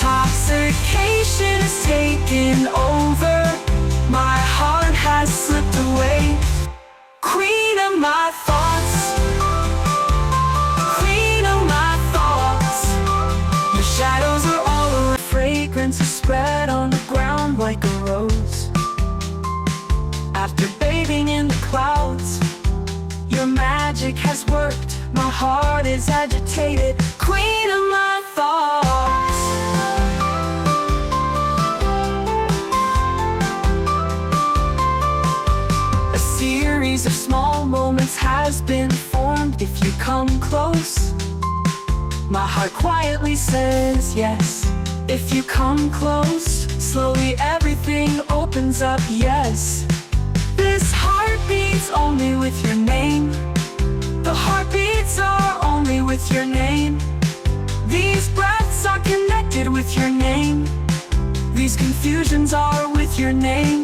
Intoxication is taking over. My heart has slipped away. Queen of my thoughts, queen of my thoughts. Your shadows are all around. Fragrance is spread on the ground like a rose. After bathing in the clouds, your magic has worked. My heart is agitated. Queen of my thoughts. A series of small moments has been formed. If you come close, my heart quietly says yes. If you come close, slowly everything opens up, yes. This heart beats only with your name. The heartbeats are only with your name. These breaths are connected with your name. These confusions are with your name.